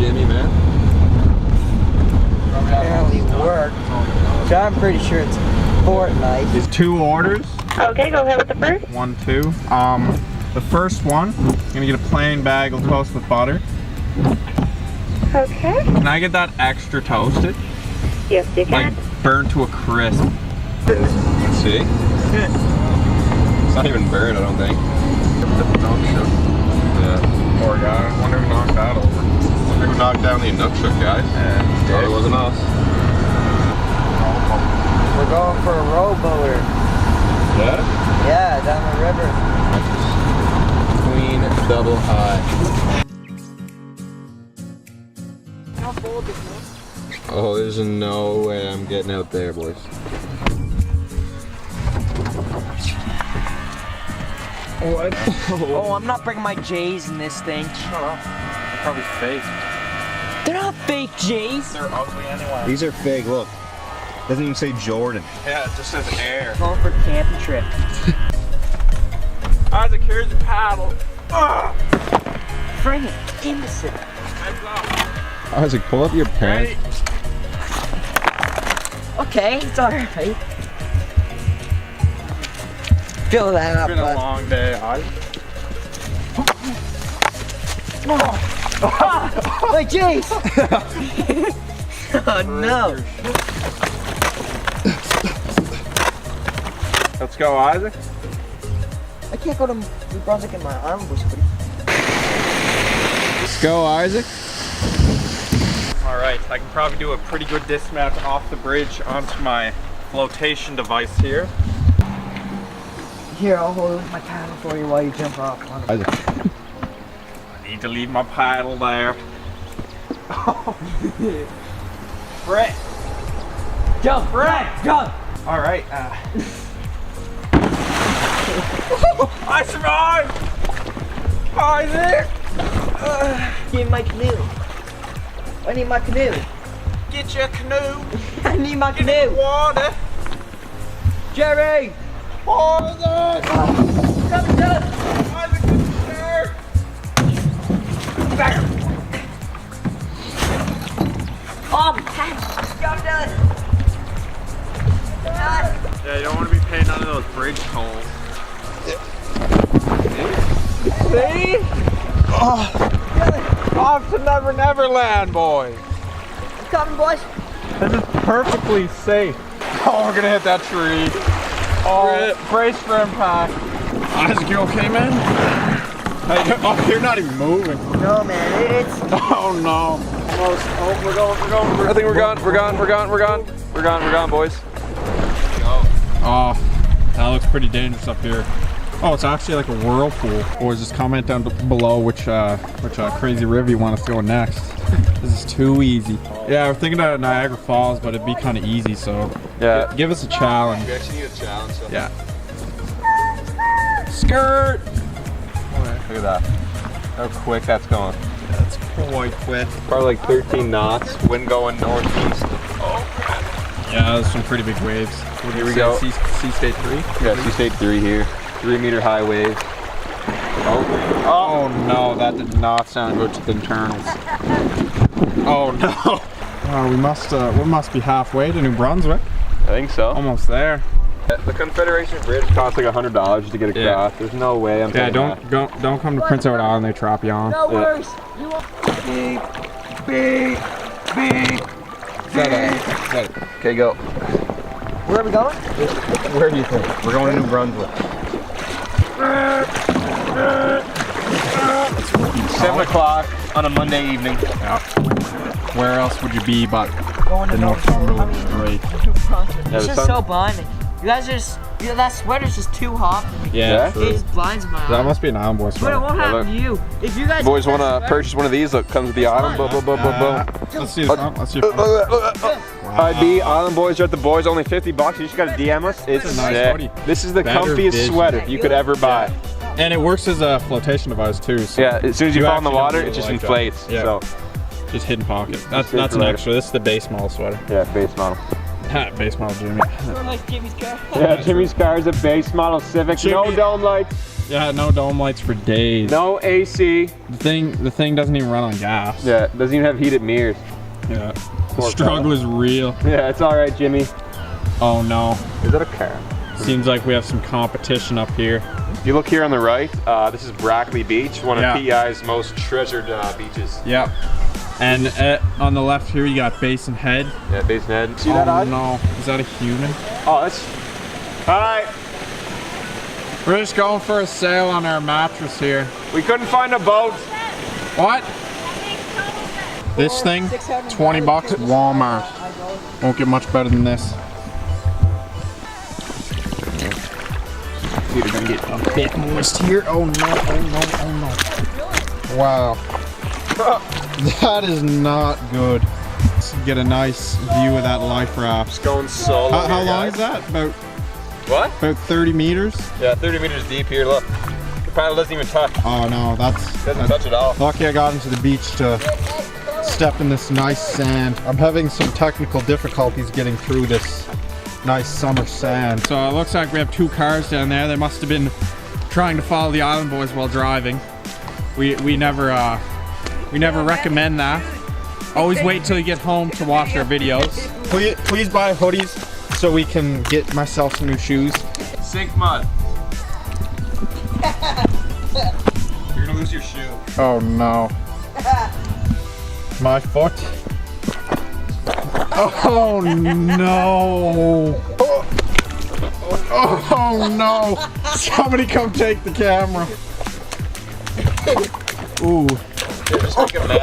Jimmy, man? Apparently worked. So I'm pretty sure it's Fortnite. There's 2 orders. Okay, go ahead with the first. 1, 2. The first one, I'm gonna get a plain bagel toast with butter. Okay. Can I get that extra toasted? Yes, you can. Like burnt to a crisp. Let's see. It's not even burned, I don't think. Yeah. Poor guy. I wonder who knocked that over. Wonder who knocked down the Nook Shook, guys. Thought it wasn't us. We're going for a rowboater. Yeah? Yeah, down the river. Queen double high. Oh, there's no way I'm getting out there, boys. What? Oh, I'm not bringing my J's in this thing. Shut up. They're probably fake. They're not fake J's. They're ugly anyway. These are fake, look. Doesn't even say Jordan. Yeah, it just says air. Going for a camping trip. Isaac, here's your paddle. Bring it, imbecile. Isaac, pull up your pants. Okay, it's alright. Fill that up, It's been a bud. long day, Isaac. My J's! Oh no. Let's go, Isaac. I can't go to New Brunswick in my arm bush. Let's go, Isaac. Alright, I can probably do a pretty good dismount off the bridge onto my flotation device here. Here, I'll hold my paddle for you while you jump off. Isaac. I need to leave my paddle there. Brett! Jump, Brett, jump! Alright, I survived! Isaac! Give me my canoe. I need my canoe. Get your canoe! I need my Get in the canoe. water! Jerry! Isaac! Come down! Isaac, get the chair! Oh, my paddle! Come down! Yeah, you don't want to be paying none of those bridge tolls. See? Off to Never Never Land, boys! Coming, boys! This is perfectly safe. Oh, we're gonna hit that tree. Oh, brace for impact. Isaac, you okay, man? Hey, oh, you're not even moving. No, man, it's... Oh, no. Almost. Oh, we're going. I think we're gone, boys. Oh, that looks pretty dangerous up here. Oh, it's actually like a whirlpool. Boys, just comment down below which crazy river you want us to go next. This is too easy. Yeah, we're thinking about Niagara Falls, but it'd be kind of easy, so Yeah. give us a challenge. We actually need a challenge. So. Yeah. Skirt! Look at that. How quick that's going. That's quite quick. Probably like 13 knots. Wind going northeast. Yeah, there's some pretty big waves. Here we go. Sea State 3? Yeah, Sea State 3 here. 3-meter high wave. Oh no, that did not sound good to the internals. Oh no. We must be halfway to New Brunswick. I think so. Almost there. The Confederation Bridge costs like $100 to get across. Yeah. There's no way I'm Yeah, paying that. don't come to Prince Edward Island, they trap you on. No worries. You want... Beep. Okay, go. Where are we going? Where do you think? We're going to New Brunswick. 7 o'clock on a Monday evening. Yeah. Where else would you be but Going to the Northumberland Strait? It's just so blinding. You guys are just... that sweater's just too hot for me. Yeah, It true. just blinds my eyes. That must be an Island Boy But it sweater. won't happen to you. If you guys... Boys want to purchase one of these? Look, comes with the island. Boom, boom, boom, boom, boom. Let's see the front. Let's see the front. IB, Island Boys are at the Boys, only $50. You just gotta DM us. It's That's a nice sick. hoodie. This is the Better comfiest vision. sweater you could ever buy. And it works as a flotation device too. So Yeah, as soon as you fall in the actually water, don't it just really like inflates. that. Yeah. So, just hidden pocket. That's safe an for later. extra. This is the base model sweater. yeah, base model. Base model Jimmy. Sort of like Jimmy's car. Yeah, Jimmy's car is a base model Civic. No Jimmy. dome lights. Yeah, no dome lights for days. No AC. The thing doesn't even run on gas. Yeah, it doesn't even have heated mirrors. Yeah. The struggle is real. Yeah, it's all right, Jimmy. Oh no. Is that a car? Seems like we have some competition up here. If you look here on the right, this is Brackley Beach, one of PEI's most treasured beaches. Yep. And on the left here, you got Basin Head. Yeah, Basin Head. See oh, that eye? No. Is that a human? Oh, that's... Hi. We're just going for a sail on our mattress here. We couldn't find a boat. What? This thing, 20 bucks at Walmart. Won't get much better than this. We're gonna get a bit moist here. Oh no, oh no, oh no. Wow. That is not good. Let's get a nice view of that life raft. Just going solo. How long is that? About what? About 30 meters? Yeah, 30 meters deep here, look. The paddle doesn't even touch. Oh no, doesn't touch at all. Lucky I got into the beach to step in this nice sand. I'm having some technical difficulties getting through this nice summer sand. So it looks like we have 2 cars down there. They must have been trying to follow the Island Boys while driving. We never recommend that. Always wait till you get home to watch our videos. Please buy hoodies so we can get myself some new shoes. Sink mud. You're gonna lose your shoe. Oh no. My foot. Oh no. Oh no. Somebody come take the camera. Ooh. Yeah, just make a mess.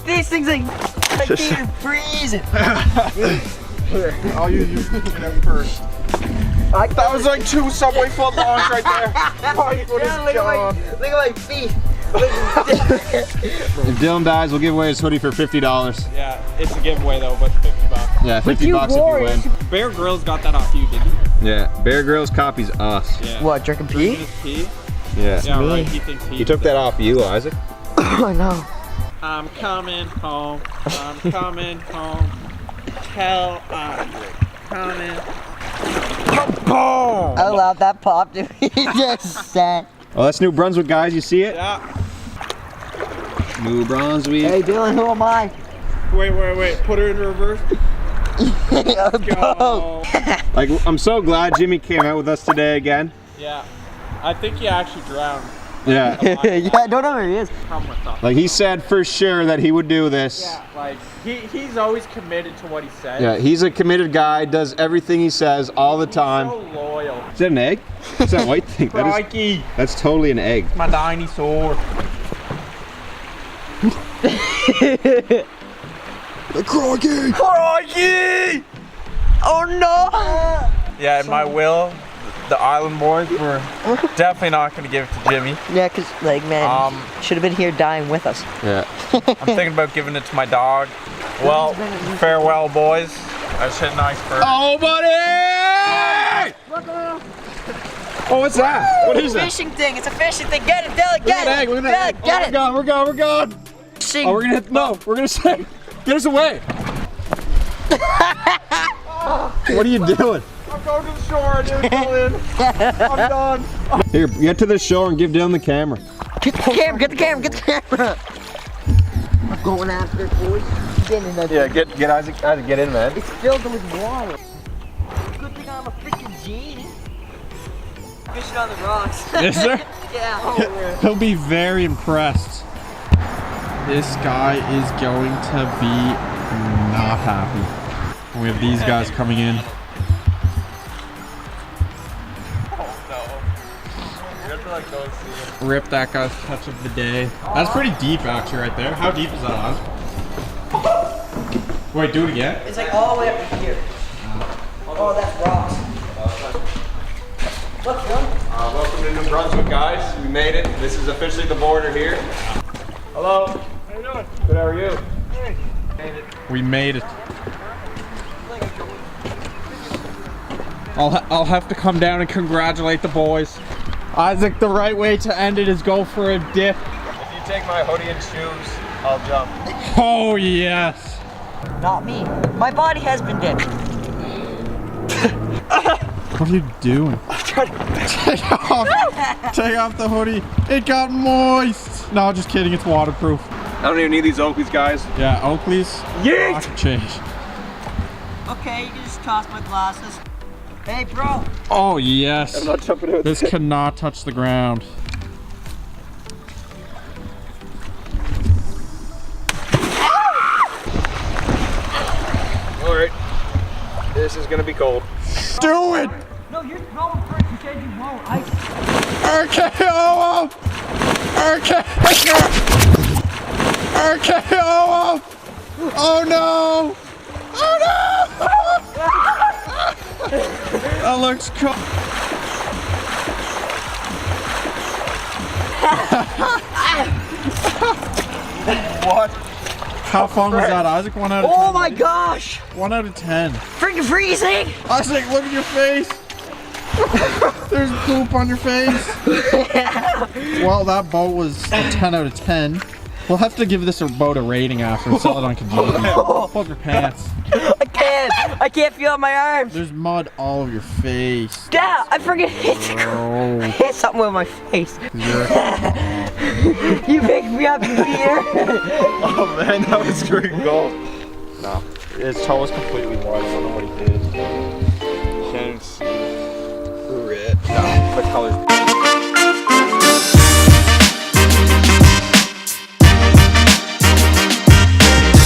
These things are fucking freezing. I'll use you first. That was like 2 Subway footlongs right there. My foot is gone. Look at my feet. If Dylan dies, we'll give away his hoodie for $50. Yeah, it's a giveaway though, but 50 bucks. Yeah, 50 bucks if you win. Bear Grylls got that off you, didn't he? Yeah, Bear Grylls copies us. Yeah. What, drinking pee? Pee? Yeah. Yeah, right, he thinks He took that off you, Isaac. I know. I'm coming home. I'm coming home. Tell Isaac. Coming. Boom! I love that pop to me. Just said. Oh, that's New Brunswick, guys. You see it? Yeah. New Brunswick. Hey Dylan, who am I? Wait. Put her in reverse. Go. Like, I'm so glad Jimmy came out with us today again. Yeah. I think he actually drowned. Yeah. Yeah, I don't know where he is. Come with us. Like, he said for sure that he would do this. Yeah, like, he's always committed to what he says. Yeah, he's a committed guy, does everything he says all the time. So loyal. Is that an egg? What's that white thing? Crikey. That's totally an egg. My dinosaur. Crikey! Crikey! Oh no! Yeah, in my will, the Island Boys were definitely not going to give it to Jimmy. Yeah, cause like man, should have been here dying with us. Yeah. I'm thinking about giving it to my dog. Well, farewell, boys. I just hit an iceberg. Oh, buddy! Oh, what's that? What is that? Fishing thing. It's a fishing thing. Get it, Dylan. Get it. Look at that egg. Get it. We're gone. Fishing. Oh, we're gonna hit. No, we're gonna say. Get us away. What are you doing? I'm going to the shore, dude. Dylan. I'm done. Here, get to the shore and give Dylan the camera. Get the camera. Get the camera. Get the camera. I'm going after it, boys. Get in that. Yeah, get Isaac. Isaac, get in, man. It's filled with water. Good thing I'm a freaking genius. Fishing on the rocks. Is there? Yeah. He'll be very impressed. This guy is going to be not happy. We have these guys coming in. Rip that guy's touch of the day. That's pretty deep actually right there. How deep is that, Oz? Wait, do it again? It's like all the way up to here. Oh, that's rocks. Look, Dylan. Welcome to New Brunswick, guys. We made it. This is officially the border here. Hello. How you doing? Good. How are you? Hey. Made it. We made it. I'll have to come down and congratulate the boys. Isaac, the right way to end it is go for a dip. If you take my hoodie and shoes, I'll jump. Oh yes. Not me. My body has been dipped. What are you doing? Take off the hoodie. It got moist. No, just kidding. It's waterproof. I don't even need these Oakleys, guys. Yeah, Oakley's. Yeet! Pocket change. Okay, you can just toss my glasses. Hey, bro. Oh yes. I'm not jumping out. This cannot touch the ground. All right. This is gonna be cold. Do it. No, you're throwing first. You said you won't. RKO! RKO! Oh no! Oh no! That looks cool. What? How fun was that, Isaac? 1 out of 10. Oh my gosh! 1 out of 10. Freaking freezing! Isaac, look at your face. There's poop on your face. Well, that boat was a 10 out of 10. We'll have to give this a boat a rating after and sell it on Kijiji. Pull up your pants. I can't feel my arms. There's mud all over your face. Yeah, I freaking hit Oh, something with my face. you're- You picked me up here. Oh man, that was freaking gold. No, his toe was completely white. I don't know what he did. James. Red. No, the color's